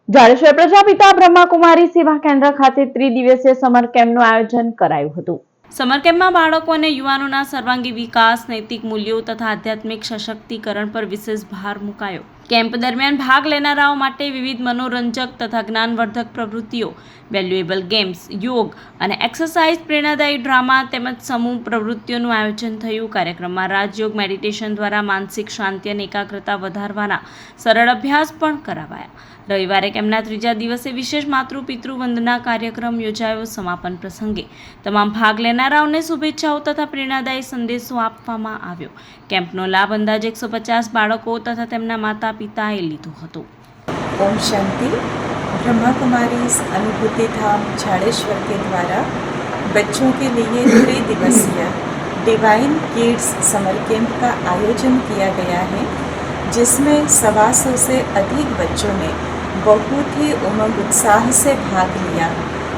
જાડેશ્વર પ્રજાપિતા બ્રહ્માકુમારી સેવા કેન્દ્ર ખાતે ત્રિદિવસીય સમર કેમ્પનું આયોજન કરાયું હતું। સમર કેમ્પમાં બાળકો અને યુવાનોના સર્વાંગી વિકાસ, નૈતિક મૂલ્યો તથા આધ્યાત્મિક સશક્તિકરણ પર વિશેષ ભાર મુકાયો। કેમ્પ દરમિયાન ભાગ લેનારાઓ માટે વિવિધ મનોરંજક તથા જ્ઞાનવર્ધક પ્રવૃત્તિઓ, વેલ્યુએબલ ગેમ્સ, યોગ અને એક્સરસાઇઝ, પ્રેરણાદાયી ડ્રામા તેમજ સમૂહ પ્રવૃત્તિઓનું આયોજન થયું। કાર્યક્રમમાં રાજયોગ મેડિટેશન દ્વારા માનસિક શાંતિ અને એકાગ્રતા વધારવાના સરળ અભ્યાસ પણ કરાવાયા। રવિવારે કેમ્પના ત્રીજા દિવસે વિશેષ માતૃ-પિતૃ વંદના કાર્યક્રમ યોજાયો। સમાપન પ્રસંગે તમામ ભાગ લેનારાઓને શુભેચ્છાઓ તથા પ્રેરણાદાયી સંદેશો આપવામાં આવ્યો। કેમ્પનો લાભ અંદાજે 150 બાળકો તથા તેમના માતા-પિતાએ લીધો હતો। ओम शांति। ब्रह्मा कुमारी अनुभूति धाम झाड़ेश्वर के द्वारा बच्चों के लिए त्रिदिवसीय डिवाइन किड्स समर कैंप का आयोजन किया गया है, जिसमें 125 से अधिक बच्चों ने बहुत ही उमंग उत्साह से भाग लिया।